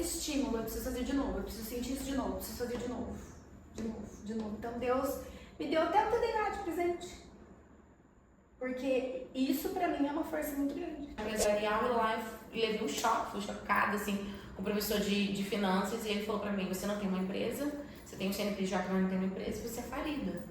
esse estímulo, eu preciso fazer de novo, eu preciso sentir isso de novo, eu preciso fazer de novo, de novo. Então Deus me deu até o TDAH de presente. Porque isso pra mim é uma força muito grande. E lá eu levei um choque, fui chocada, assim, com o professor de finanças, e ele falou pra mim, você não tem uma empresa, você tem um CNPJ, mas não tem uma empresa, você é falida.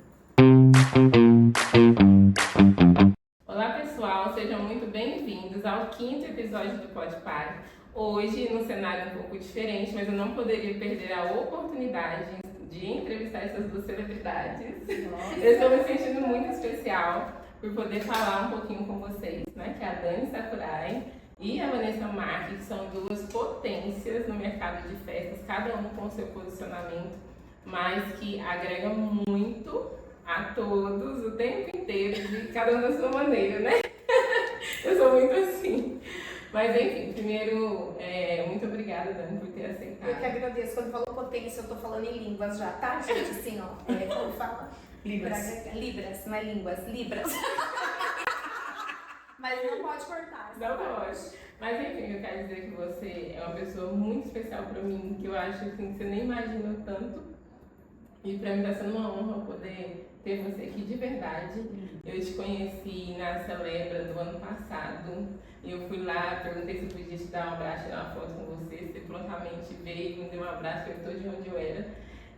Olá pessoal, sejam muito bem-vindos ao 5º episódio do Pode Par. Hoje, num cenário um pouco diferente, mas eu não poderia perder a oportunidade de entrevistar essas duas celebridades. Eu estou me sentindo muito especial por poder falar um pouquinho com vocês, né? Que é a Dani Sakurai e a Vanessa Marques, que são duas potências no mercado de festas, cada um com seu posicionamento, mas que agregam muito a todos o tempo inteiro, de cada um da sua maneira, né? Eu sou muito assim. Mas enfim, primeiro, muito obrigada, Dani, por ter aceitado. Eu que agradeço. Quando falou potência, eu tô falando em línguas já, tá, gente? Assim, ó, como fala? Libras. Libras, não é línguas, libras. Mas não pode cortar. Não pode. Mas enfim, eu quero dizer que você é uma pessoa muito especial pra mim, que eu acho assim, que você nem imagina tanto. E pra mim tá sendo uma honra poder ter você aqui de verdade. Eu te conheci na Celebra do ano passado. Eu fui lá, perguntei se eu podia te dar um abraço, tirar uma foto com você. Você prontamente veio, me deu um abraço, perguntou de onde eu era.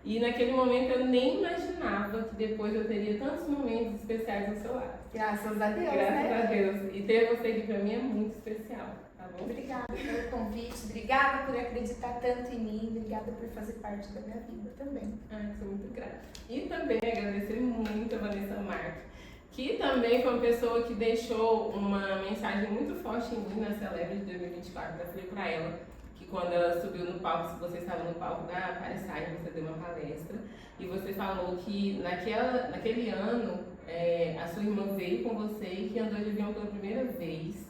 E naquele momento eu nem imaginava que depois eu teria tantos momentos especiais ao seu lado. Graças a Deus, Graças né? a Deus. E ter você aqui pra mim é muito especial, tá bom? Obrigada pelo convite, obrigada por acreditar tanto em mim, obrigada por fazer parte da minha vida também. Ai, sou muito grata. E também agradecer muito a Vanessa Marques, que também foi uma pessoa que deixou uma mensagem muito forte em mim na Celebra de 2024. Eu falei pra ela que quando ela subiu no palco, se você estava no palco da Pariside, você deu uma palestra, e você falou que naquele ano a sua irmã veio com você e que andou de avião pela primeira vez,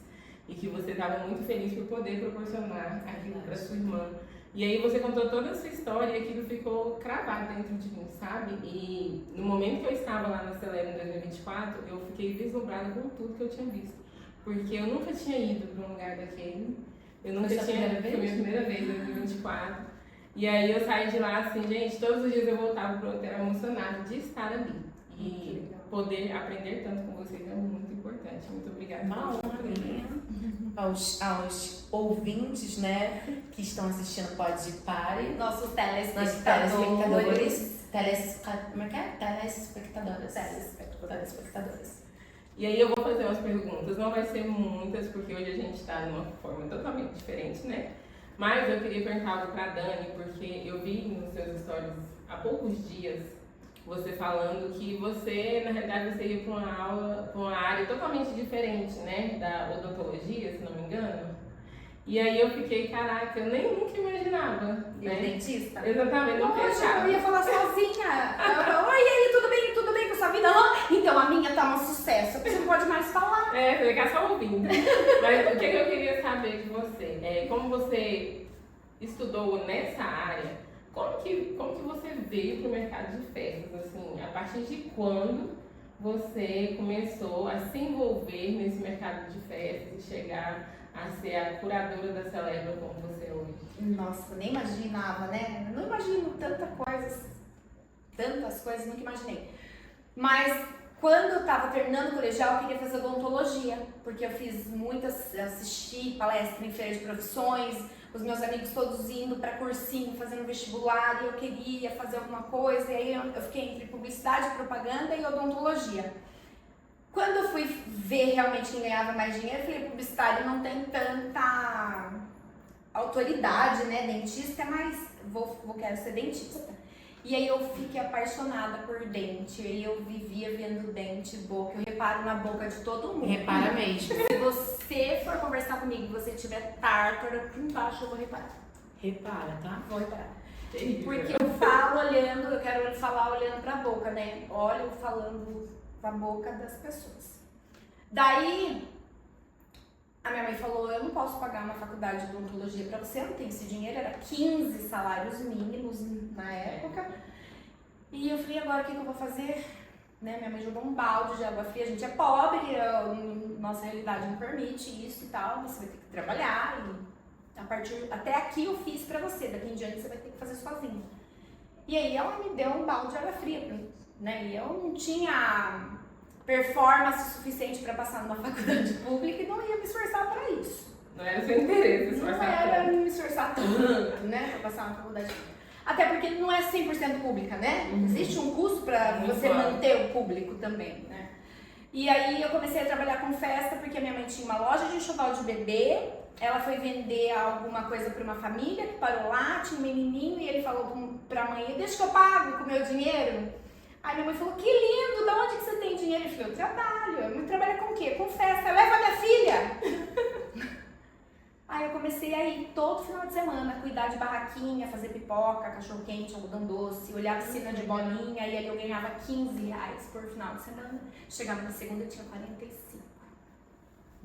e que você estava muito feliz por poder proporcionar aquilo para sua irmã. E aí você contou toda a sua história e aquilo ficou cravado dentro de mim, sabe? E no momento que eu estava lá na Celebra em 2024, eu fiquei vislumbrada com tudo que eu tinha visto. Porque eu nunca tinha ido para um lugar daquele. Eu nunca tinha ido, foi a minha primeira vez em 2024. E aí eu saí de lá assim, gente, todos os dias eu voltava pro hotel emocionada de estar ali. E poder aprender tanto com vocês é muito importante. Muito obrigada. Uma honra minha. Aos ouvintes, né, que estão assistindo Pode Pare. Nossos Nossos telespectadores. Como é que é? Telespectadoras. Telespectadores. E aí eu vou fazer umas perguntas, não vai ser muitas, porque hoje a gente está numa forma totalmente diferente, né? Mas eu queria perguntar algo pra Dani, porque eu vi nos seus stories há poucos dias você falando que você, na realidade, você ia para uma aula, para uma área totalmente diferente, né? Da odontologia, se não me engano. E aí eu fiquei, caraca, eu nem nunca imaginava, né? Dentista? Exatamente, não Poxa, pensava. eu ia falar sozinha. Oi, e aí, tudo bem com sua vida? Então, a minha tá um sucesso. Você não pode mais falar. Você vai ficar só ouvindo. Mas o que eu queria saber de você? Como você estudou nessa área, como que você veio para o mercado de festas? Assim, a partir de quando você começou a se envolver nesse mercado de festas e chegar a ser a curadora da Celebra como você é hoje? Nossa, nem imaginava, né? Eu não imagino tantas coisas, nunca imaginei. Mas quando eu tava terminando o colegial, eu queria fazer odontologia, porque eu assisti palestra em feira de profissões, os meus amigos todos indo para cursinho, fazendo vestibular, e eu queria fazer alguma coisa, e aí eu fiquei entre publicidade, propaganda e odontologia. Quando eu fui ver realmente quem ganhava mais dinheiro, eu falei, publicidade não tem tanta autoridade, né, dentista, mas quero ser dentista. E aí eu fiquei apaixonada por dente, e eu vivia vendo dente, boca, eu reparo na boca de todo mundo. Repara mesmo. Se você for conversar comigo e você tiver tártaro aqui embaixo, eu vou reparar. Repara, tá? Vou reparar. Terrível. Porque eu falo olhando, eu quero falar olhando pra boca, né? Olho falando com a boca das pessoas. Daí, a minha mãe falou, eu não posso pagar uma faculdade de odontologia pra você, eu não tenho esse dinheiro, era 15 salários mínimos na época. E eu falei, agora o que eu vou fazer? Né? Minha mãe jogou um balde de água fria, a gente é pobre, nossa realidade não permite isso e tal, você vai ter que trabalhar. Até aqui eu fiz pra você, daqui em diante você vai ter que fazer sozinho. E aí ela me deu um balde de água fria, né? E eu não tinha performance suficiente para passar numa faculdade pública e não ia me esforçar para isso. Não era seu interesse Não era me esforçar tanto, né, para passar na faculdade pública. Até porque não é 100% pública, né? Existe um custo para você manter o público também, né? E aí eu comecei a trabalhar com festa porque a minha mãe tinha uma loja de enxoval de bebê. Ela foi vender alguma coisa para uma família que parou lá, tinha um menininho e ele falou para a mãe, deixa que eu pago com o meu dinheiro. Aí minha mãe falou, que lindo, de onde que você tem dinheiro? Eu falei, eu trabalho. Eu trabalho com o quê? Com festa. Leva minha filha. Aí eu comecei a ir todo final de semana, cuidar de barraquinha, fazer pipoca, cachorro-quente, algodão doce, olhar piscina de bolinha, e ali eu ganhava R$15 por final de semana. Chegava na segunda, eu tinha 45.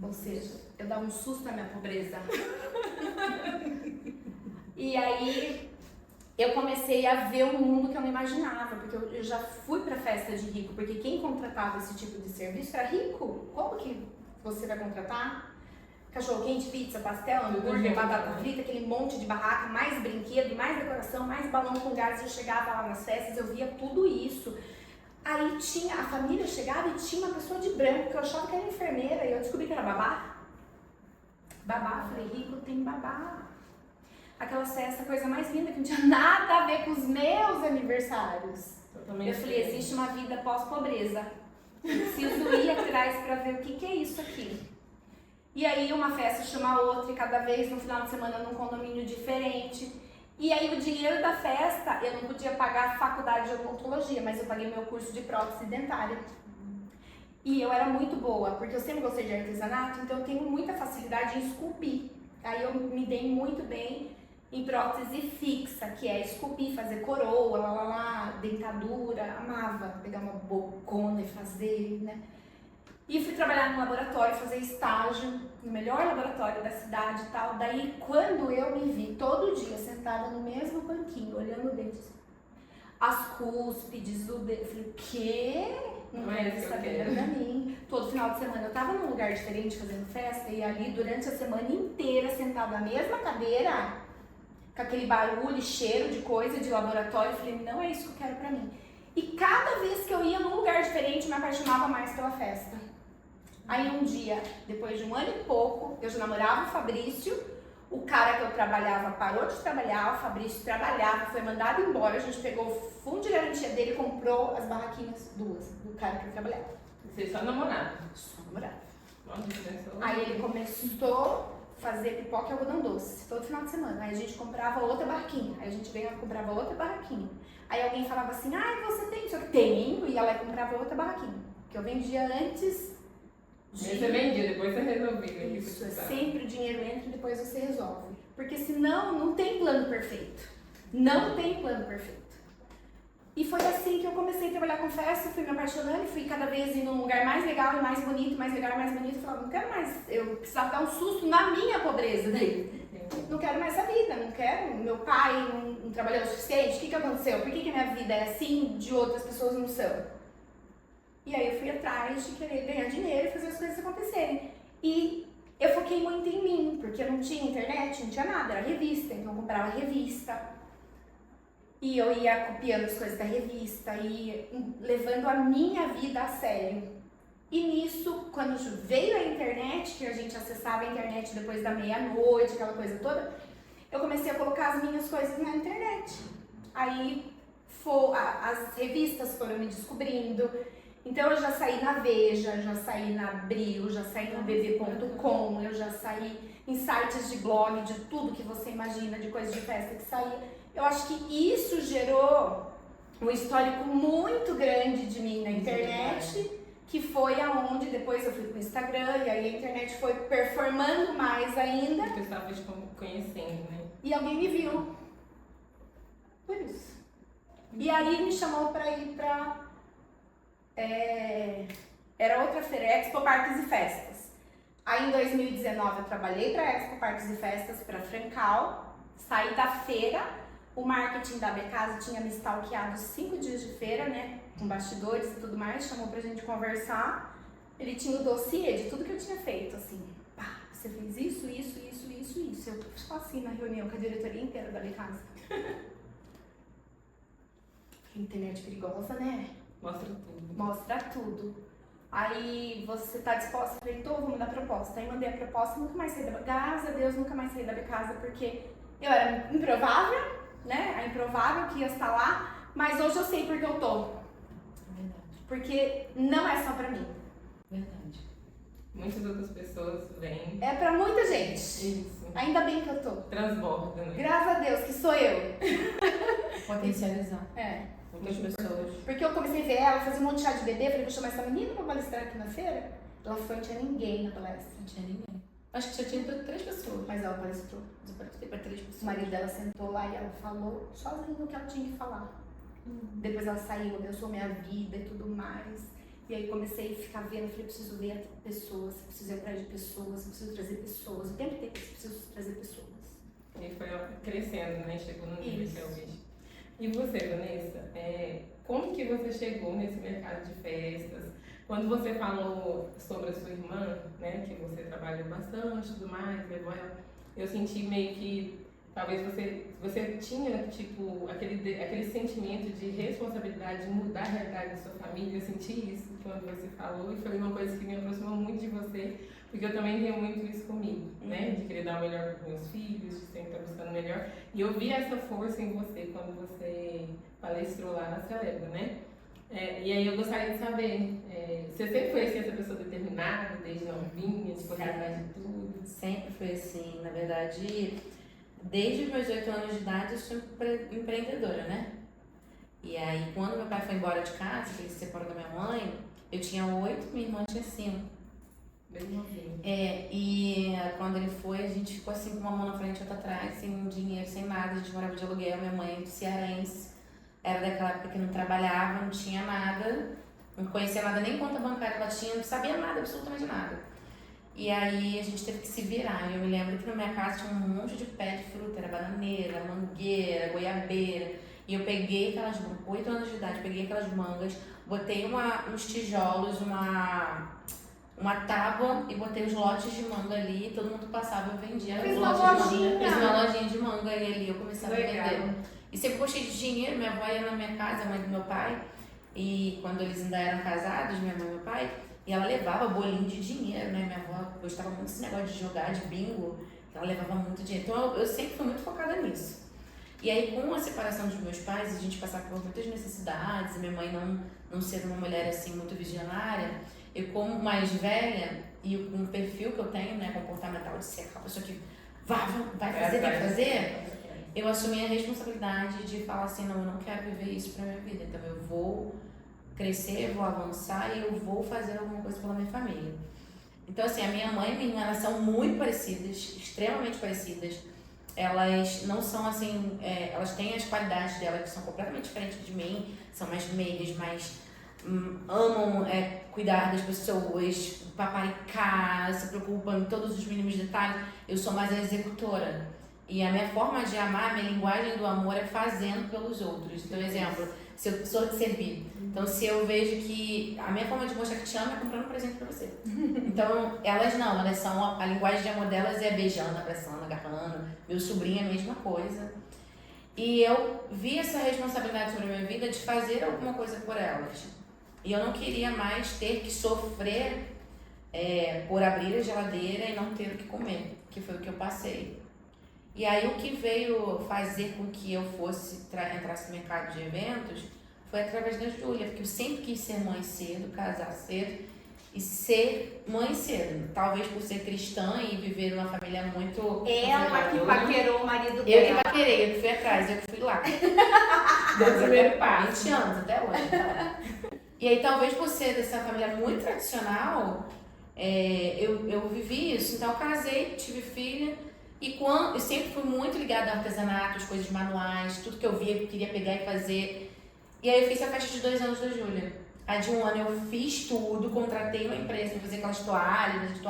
Ou seja, eu dava um susto na minha pobreza. E aí eu comecei a ver um mundo que eu não imaginava, porque eu já fui pra festa de rico, porque quem contratava esse tipo de serviço era rico. Como que você vai contratar? Cachorro quente, pizza, pastel, hambúrguer, batata frita, aquele monte de barraca, mais brinquedo, mais decoração, mais balão com gás. Eu chegava lá nas festas, eu via tudo isso. Aí tinha, a família chegava e tinha uma pessoa de branco, que eu achava que era enfermeira, e eu descobri que era babá. Babá, falei, rico tem babá. Aquela festa, a coisa mais linda, que não tinha nada a ver com os meus aniversários. Eu falei, existe uma vida pós-pobreza. Preciso ir atrás para ver o que é isso aqui. E aí uma festa chama a outra, e cada vez no final de semana num condomínio diferente. E aí o dinheiro da festa, eu não podia pagar a faculdade de odontologia, mas eu paguei meu curso de prótese dentária. E eu era muito boa, porque eu sempre gostei de artesanato, então eu tenho muita facilidade em esculpir. Aí eu me dei muito bem em prótese fixa, que é esculpir, fazer coroa, dentadura, amava pegar uma bocona e fazer, né? E fui trabalhar no laboratório, fazer estágio no melhor laboratório da cidade e tal. Daí, quando eu me vi todo dia sentada no mesmo banquinho, olhando o dente, as cúspides, o dente, eu falei, o quê? Não quero saber pra mim. Todo final de semana eu tava num lugar diferente fazendo festa e ali durante a semana inteira sentada na mesma cadeira, com aquele barulho e cheiro de coisa de laboratório, eu falei, não é isso que eu quero pra mim. E cada vez que eu ia num lugar diferente, eu me apaixonava mais pela festa. Aí um dia, depois de 1 ano e pouco, eu já namorava o Fabrício, o cara que eu trabalhava parou de trabalhar, o Fabrício trabalhava, foi mandado embora, a gente pegou o fundo de garantia dele e comprou as barraquinhas duas, do cara que eu trabalhava. Você só namorava? Só namorava. Nossa, aí ele começou a fazer pipoca e algodão doce, todo final de semana. Aí a gente comprava outra barraquinha, aí a gente veio e comprava outra barraquinha. Aí alguém falava assim, você tem? Eu tenho, e ela comprava outra barraquinha, que eu vendia antes. Você vendia, depois você resolvia. Isso, é sempre o dinheiro entra e depois você resolve. Porque senão não tem plano perfeito. Não tem plano perfeito. E foi assim que eu comecei a trabalhar com festa, fui me apaixonando e fui cada vez indo num lugar mais legal e mais bonito, mais legal e mais bonito. Eu falava, não quero mais, eu precisava dar um susto na minha pobreza daí. Não quero mais essa vida, não quero. Meu pai não trabalhou o suficiente, o que aconteceu? Por que minha vida é assim, de outras pessoas não são? E aí eu fui atrás de querer ganhar dinheiro e fazer as coisas acontecerem. E eu foquei muito em mim, porque eu não tinha internet, não tinha nada, era revista, então eu comprava revista. E eu ia copiando as coisas da revista e levando a minha vida a sério. E nisso, quando veio a internet, que a gente acessava a internet depois da meia-noite, aquela coisa toda, eu comecei a colocar as minhas coisas na internet. Aí as revistas foram me descobrindo. Então eu já saí na Veja, já saí na Abril, já saí no bb.com, eu já saí em sites de blog, de tudo que você imagina, de coisas de festa que saía. Eu acho que isso gerou um histórico muito grande de mim na internet, que foi aonde depois eu fui pro Instagram e aí a internet foi performando mais ainda. O pessoal foi te conhecendo, né? E alguém me viu. Por isso. E aí me chamou pra ir pra... era outra feira, Expo Parques e Festas. Aí em 2019 eu trabalhei para Expo Parques e Festas, para Francal, saí da feira, o marketing da Becasa tinha me stalkeado 5 dias de feira, né, com bastidores e tudo mais, chamou pra gente conversar. Ele tinha o dossiê de tudo que eu tinha feito, assim, você fez isso. Eu só assim na reunião com a diretoria inteira da minha casa. Internet perigosa, né? Mostra tudo. Mostra tudo. Aí você tá disposta? Eu falei, vou mandar proposta. Aí mandei a proposta, nunca mais saí da graças a Deus, nunca mais saí da minha casa, porque eu era improvável, né? A improvável que ia estar lá, mas hoje eu sei porque eu tô. Verdade. Porque não é só pra mim. Verdade. Muitas outras pessoas vêm. É pra muita gente. Isso. Ainda bem que eu tô. Transborda, né? Graças a Deus que sou eu. Potencializar É. outras pessoas. Porque eu comecei a ver ela fazer um monte de chá de bebê, falei, vou chamar essa menina pra palestrar aqui na feira. Ela foi, não tinha ninguém na palestra. Não tinha ninguém. Acho que só tinha 3 pessoas. Mas ela palestrou. Mas eu participei para 3 pessoas. O marido dela sentou lá e ela falou sozinha o que ela tinha que falar. Depois ela saiu, abençoou minha vida e tudo mais. E aí comecei a ficar vendo, falei, preciso ver pessoas, preciso ir atrás de pessoas, preciso trazer pessoas. O tempo inteiro preciso trazer pessoas. E foi crescendo, né? Chegou no nível Isso. que é hoje. E você, Vanessa, como que você chegou nesse mercado de festas? Quando você falou sobre a sua irmã, né, que você trabalhou bastante e tudo mais, levou ela, eu senti meio que talvez você tinha, tipo, aquele sentimento de responsabilidade de mudar a realidade da sua família. Eu senti isso quando você falou e foi uma coisa que me aproximou muito de você, porque eu também tenho muito isso comigo, né? De querer dar o melhor para os meus filhos, de sempre estar buscando o melhor. E eu vi essa força em você quando você palestrou lá na Celebra, né? E aí eu gostaria de saber, você sempre foi assim, essa pessoa determinada, desde novinha, de correr atrás de tudo? Sempre foi assim. Na verdade, desde os meus 8 anos de idade eu sou empreendedora, né? E aí quando meu pai foi embora de casa, que ele se separou da minha mãe, eu tinha 8, minha irmã tinha 5. Bem novinha. E quando ele foi, a gente ficou assim com uma mão na frente e outra atrás, sem dinheiro, sem nada. A gente morava de aluguel, minha mãe é cearense, era daquela época que não trabalhava, não tinha nada, não conhecia nada, nem conta bancária ela tinha, não sabia nada, absolutamente nada. E aí a gente teve que se virar. Eu me lembro que na minha casa tinha um monte de pé de fruta, era bananeira, mangueira, goiabeira. E eu peguei aquelas, 8 anos de idade, peguei aquelas mangas, botei uns tijolos, uma tábua e botei os lotes de manga ali, todo mundo passava, eu vendia. Fiz os uma lotes de lojinha. manga. Fiz uma lojinha de manga e ali eu começava a Legal. vender. E sempre gostei de dinheiro, minha avó ia na minha casa, a mãe do meu pai, e quando eles ainda eram casados, minha mãe e meu pai, e ela levava bolinho de dinheiro, né? Minha avó gostava muito desse negócio de jogar, de bingo, ela levava muito dinheiro. Então eu sempre fui muito focada nisso. E aí, com a separação dos meus pais, a gente passava por muitas necessidades, e minha mãe não ser uma mulher assim muito visionária, eu como mais velha, e com o perfil que eu tenho, né, comportamental de ser aquela pessoa que vai fazer, tem que fazer, eu assumi a responsabilidade de falar assim, não, eu não quero viver isso pra minha vida, então eu vou crescer, eu vou avançar e eu vou fazer alguma coisa pela minha família. Então assim, a minha mãe e minha irmã, elas são muito parecidas, extremamente parecidas. Elas não são assim, elas têm as qualidades delas que são completamente diferentes de mim, são mais meigas, mais amam cuidar das pessoas, paparicar, se preocupam em todos os mínimos detalhes. Eu sou mais a executora. E a minha forma de amar, a minha linguagem do amor é fazendo pelos outros. Então, exemplo, se eu sou de servir. Então, se eu vejo que a minha forma de mostrar que te amo é comprando um presente pra você. Então, elas não, elas são, a linguagem de amor delas é beijando, abraçando, agarrando. Meu sobrinho é a mesma coisa. E eu vi essa responsabilidade sobre a minha vida de fazer alguma coisa por elas. E eu não queria mais ter que sofrer por abrir a geladeira e não ter o que comer, que foi o que eu passei. E aí o que veio fazer com que eu entrasse no mercado de eventos foi através da Júlia, porque eu sempre quis ser mãe cedo, casar cedo e ser mãe cedo. Talvez por ser cristã e viver numa família muito... Ela que paquerou o marido Eu dela. que paquerei, eu que fui atrás, eu que fui lá. Deu o primeiro passo. 20 anos, até hoje. Tá? E aí talvez por ser dessa família muito tradicional, eu vivi isso. Então eu casei, tive filha. E eu sempre fui muito ligada ao artesanato, às coisas manuais, tudo que eu via, eu queria pegar e fazer. E aí eu fiz a festa de 2 anos da Júlia. A de 1 ano eu fiz tudo, contratei uma empresa para fazer aquelas toalhas,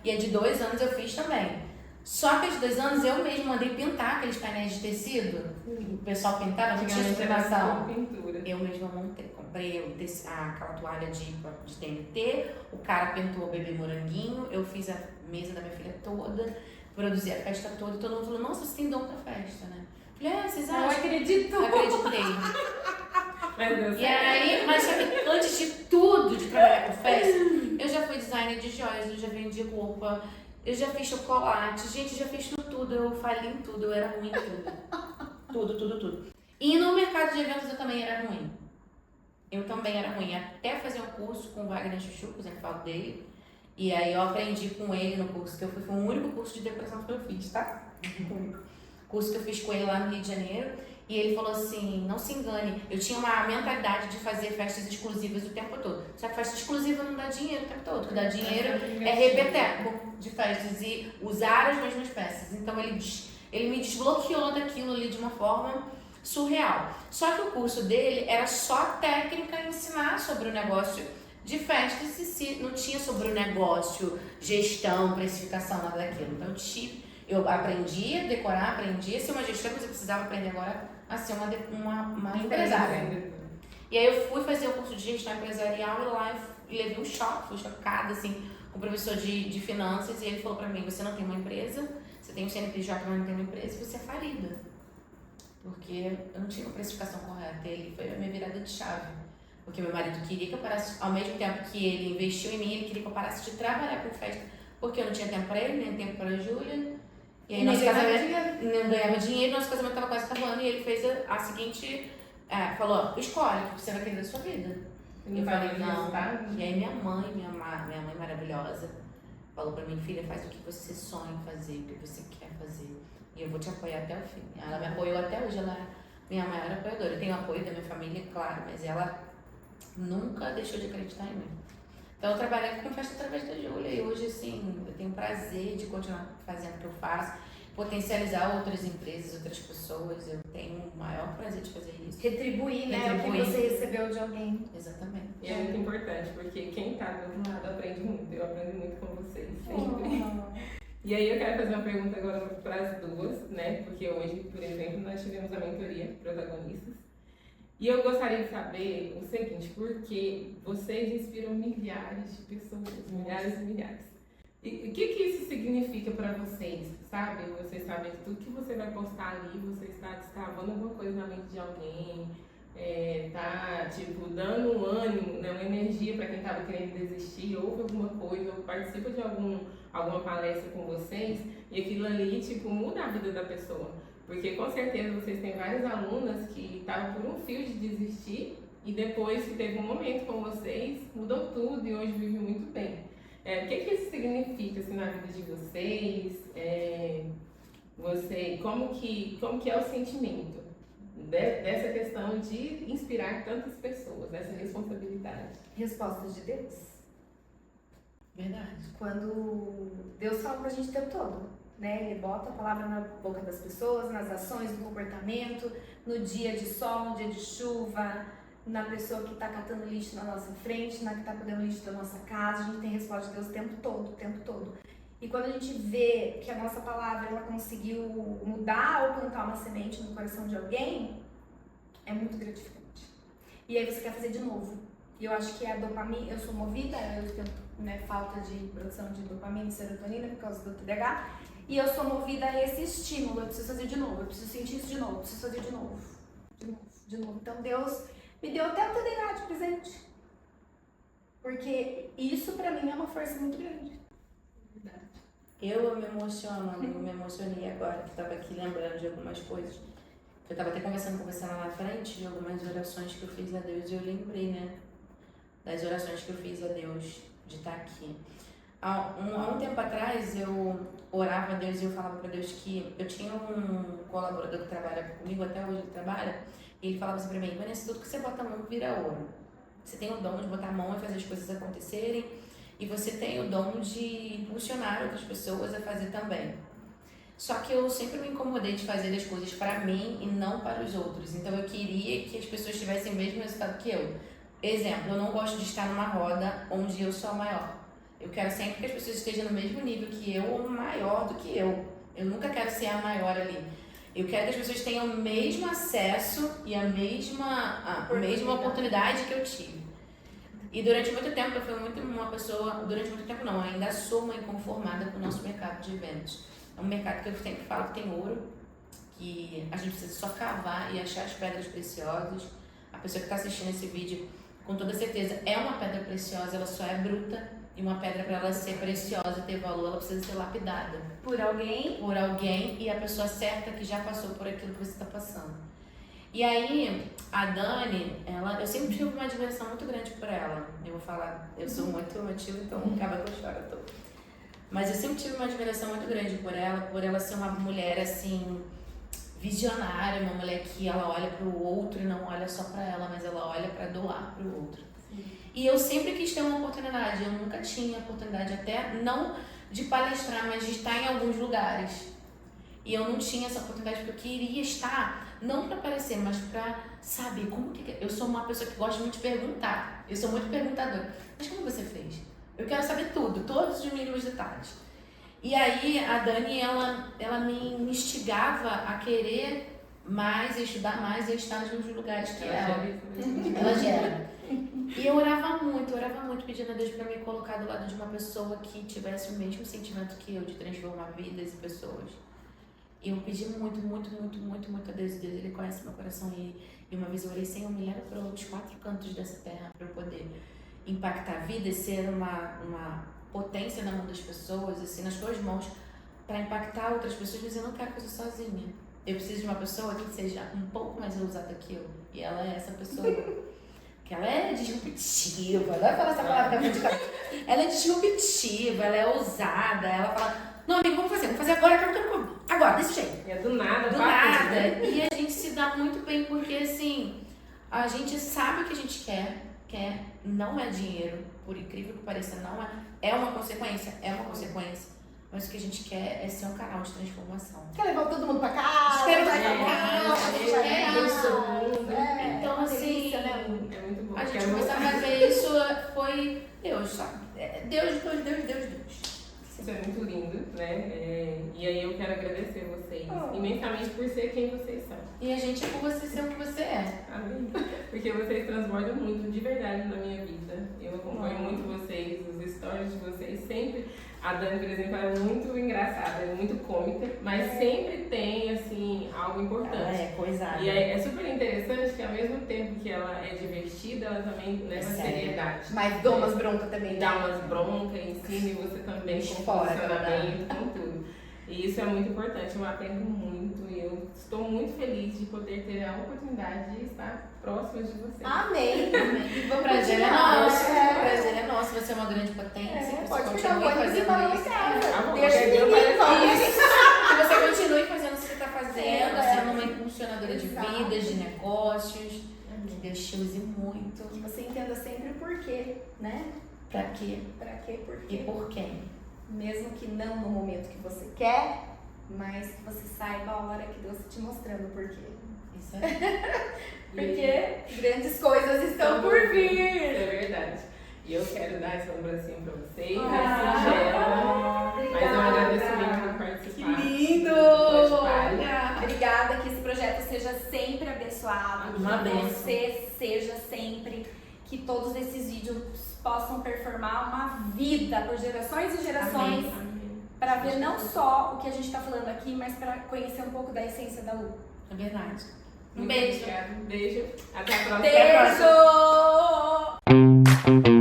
e a de 2 anos eu fiz também. Só que aos 2 anos eu mesmo mandei pintar aqueles painéis de tecido. O pessoal pintava, não tinha Antigamente era explicação. tudo pintura. Eu mesma montei, comprei aquela toalha de TNT, o cara pintou o bebê moranguinho, eu fiz a mesa da minha filha toda, produzi a festa toda, e todo mundo falou, nossa, você tem dom pra festa, né? Falei, vocês Não acham? acredito. Acreditei. Mas deu E certo. aí, mas sabe, antes de tudo, de trabalhar com festa, eu já fui designer de joias, eu já vendi roupa, eu já fiz chocolate, gente, eu já fiz tudo, eu falhei em tudo, eu era ruim em tudo. Tudo. E no mercado de eventos eu também era ruim. Eu também era ruim, até fazer um curso com o Wagner Chuchu, que eu sempre falo dele. E aí eu aprendi com ele no curso que eu fui, foi o único curso de decoração que eu fiz, tá? O único curso que eu fiz com ele lá no Rio de Janeiro. E ele falou assim, não se engane, eu tinha uma mentalidade de fazer festas exclusivas o tempo todo. Só que festa exclusiva não dá dinheiro o tempo todo, o que dá dinheiro é repeteco de festas e usar as mesmas peças. Então ele me desbloqueou daquilo ali de uma forma surreal. Só que o curso dele era só técnica, ensinar sobre o negócio de festas e se não tinha sobre o negócio, gestão, precificação, nada daquilo. Então eu aprendi a decorar, aprendi a ser uma gestora, mas eu precisava aprender agora a ser uma empresária. E aí eu fui fazer o curso de gestão empresarial e lá eu levei um choque, fui chocada assim, com o professor de finanças e ele falou pra mim, você não tem uma empresa, você tem um CNPJ, mas não tem uma empresa, você é falida. Porque eu não tinha uma precificação correta, ele foi a minha virada de chave. Porque meu marido queria que eu parasse, ao mesmo tempo que ele investiu em mim, ele queria que eu parasse de trabalhar com festa, porque eu não tinha tempo pra ele, nem tempo pra Júlia. E aí nosso casamento não ganhava dinheiro, nosso casamento tava quase acabando e ele fez a seguinte, falou, escolhe o que você vai querer da sua vida. Eu falei, não. E aí minha mãe maravilhosa, falou pra mim, filha, faz o que você sonha em fazer, o que você quer fazer. E eu vou te apoiar até o fim. Ela me apoiou até hoje, ela é minha maior apoiadora. Eu tenho apoio da minha família, claro, mas ela nunca deixou de acreditar em mim. Então eu trabalhei com festa através da Júlia e hoje, assim, eu tenho prazer de continuar fazendo o que eu faço, potencializar outras empresas, outras pessoas. Eu tenho o maior prazer de fazer isso. Retribuir, né? Retribuir. O que você recebeu de alguém. Exatamente. E é muito importante, porque quem tá do outro lado aprende muito. Eu aprendo muito com vocês, sempre. E aí eu quero fazer uma pergunta agora para as duas, né? Porque hoje, por exemplo, nós tivemos a mentoria Protagonistas. E eu gostaria de saber o seguinte, porque vocês inspiram milhares de pessoas, milhares e milhares. E o que isso significa para vocês, sabe? Vocês sabem que tudo que você vai postar ali, você está destravando alguma coisa na mente de alguém, tá, tipo, dando um ânimo, né, uma energia para quem estava querendo desistir, ouve alguma coisa, ou participa de alguma palestra com vocês, e aquilo ali, tipo, muda a vida da pessoa. Porque com certeza vocês têm várias alunas que estavam por um fio de desistir, e depois que teve um momento com vocês, mudou tudo e hoje vive muito bem. O que isso significa assim, na vida de vocês? Como que é o sentimento dessa questão de inspirar tantas pessoas, dessa responsabilidade? Respostas de Deus. Verdade. Quando Deus fala com a gente o tempo todo, né? Ele bota a palavra na boca das pessoas, nas ações, no comportamento, no dia de sol, no dia de chuva, na pessoa que está catando lixo na nossa frente, na que está pegando lixo da nossa casa. A gente tem resposta de Deus o tempo todo. E quando a gente vê que a nossa palavra ela conseguiu mudar ou plantar uma semente no coração de alguém, é muito gratificante. E aí você quer fazer de novo. E eu acho que a dopamina, eu sou movida, eu tenho falta de produção de dopamina e serotonina por causa do TDAH, e eu sou movida a esse estímulo, eu preciso fazer de novo, eu preciso sentir isso de novo, eu preciso fazer de novo. Então Deus me deu até o TDAH de presente. Porque isso pra mim é uma força muito grande. Verdade. Eu me emocionei agora, que estava aqui lembrando de algumas coisas. Eu estava até conversando com você lá na frente, de algumas orações que eu fiz a Deus, e eu lembrei, né, das orações que eu fiz a Deus, de estar aqui. Há um tempo atrás, eu orava a Deus e eu falava para Deus que eu tinha um colaborador que trabalha comigo, até hoje ele trabalha, e ele falava assim para mim, Vanessa, tudo que você bota a mão vira ouro. Você tem o dom de botar a mão e fazer as coisas acontecerem, e você tem o dom de impulsionar outras pessoas a fazer também. Só que eu sempre me incomodei de fazer as coisas para mim e não para os outros. Então eu queria que as pessoas tivessem o mesmo resultado que eu. Exemplo, eu não gosto de estar numa roda onde eu sou a maior. Eu quero sempre que as pessoas estejam no mesmo nível que eu ou maior do que eu. Eu nunca quero ser a maior ali. Eu quero que as pessoas tenham o mesmo acesso e a mesma oportunidade que eu tive. E durante muito tempo eu fui muito uma pessoa, durante muito tempo não, ainda sou uma inconformada com o nosso mercado de eventos. É um mercado que eu sempre falo que tem ouro, que a gente precisa só cavar e achar as pedras preciosas. A pessoa que está assistindo esse vídeo, com toda certeza, é uma pedra preciosa, ela só é bruta. E uma pedra, para ela ser preciosa e ter valor, ela precisa ser lapidada. Por alguém? Por alguém e a pessoa certa que já passou por aquilo que você está passando. E aí, a Dani, eu sempre tive uma admiração muito grande por ela. Eu vou falar, eu sou muito emotiva, então acaba que eu choro todo. Mas eu sempre tive uma admiração muito grande por ela ser uma mulher, assim, visionária, uma mulher que ela olha para o outro e não olha só para ela, mas ela olha para doar para o outro. E eu sempre quis ter uma oportunidade, eu nunca tinha oportunidade até, não de palestrar, mas de estar em alguns lugares. E eu não tinha essa oportunidade porque eu queria estar, não para aparecer, mas para saber como que... Eu sou uma pessoa que gosta muito de perguntar, eu sou muito perguntadora. Mas como você fez? Eu quero saber tudo, todos os mínimos detalhes. E aí a Dani, ela me instigava a querer mais, a estudar mais e a estar nos mesmos lugares que ela. Ela gera. E eu orava muito pedindo a Deus para me colocar do lado de uma pessoa que tivesse o mesmo sentimento que eu, de transformar vidas e pessoas. E eu pedi muito a Deus, e Deus, Ele conhece meu coração. E uma vez eu orei, Senhor, me leva para os 4 cantos dessa terra para eu poder impactar vidas, ser uma potência na mão das pessoas, assim, nas tuas mãos, para impactar outras pessoas, mas eu não quero fazer sozinha. Eu preciso de uma pessoa que seja um pouco mais ousada que eu. E ela é essa pessoa. Que ela é disruptiva, não vai falar essa palavra da frente. Ela é disruptiva, ela é ousada, ela fala, não, amigo, vamos fazer agora, agora, desse jeito. É do nada, do nada. E a gente se dá muito bem, porque assim, a gente sabe o que a gente quer, não é dinheiro, por incrível que pareça, não é uma consequência, mas o que a gente quer é ser um canal de transformação. Quer levar todo mundo pra casa? Quer levar pra casa, a gente quer isso. Então, assim, é muito bom. A gente começou a fazer isso, foi Deus, sabe? Deus. Isso é muito lindo, né? E aí eu quero agradecer vocês imensamente por ser quem vocês são. E a gente é por você ser o que você é. Amém. Porque vocês transbordam muito, de verdade, na minha vida. Eu acompanho muito vocês, os stories de vocês, sempre. A Dani, por exemplo, é muito engraçada, é muito cômica, mas sempre tem, assim, algo importante. Ela é coisada. E é super interessante que ao mesmo tempo que ela é divertida, ela também leva seriedade. Mas dá umas broncas também. Dá umas broncas, ensina e você também com funcionamento, com tudo. E isso é muito importante, eu aprendo muito e eu estou muito feliz de poder ter a oportunidade de estar próxima de vocês. Amém. E o prazer é nosso. O prazer é nosso. Você é uma grande potência. Pode ficar muito fazendo isso. Deixa que você continue fazendo o que você está fazendo, sendo uma impulsionadora de vidas, de negócios. Que Deus te use muito. Que você entenda sempre o porquê, né? Pra quê? Pra quê, por quê. E por quem. Mesmo que não no momento que você quer, mas que você saiba a hora que Deus está te mostrando o porquê. Isso é. Porque grandes coisas estão por vir. É verdade. E eu quero dar esse abracinho pra vocês, Obrigada. mas é um agradecimento por participar. Que lindo! Obrigada, que esse projeto seja sempre abençoado, Uma que bênção. você seja sempre, que todos esses vídeos possam performar uma vida por gerações e gerações, para ver não só o que a gente está falando aqui, mas para conhecer um pouco da essência da Lu. É verdade. Um Muito beijo. obrigada. Beijo. Até a próxima. Beijo!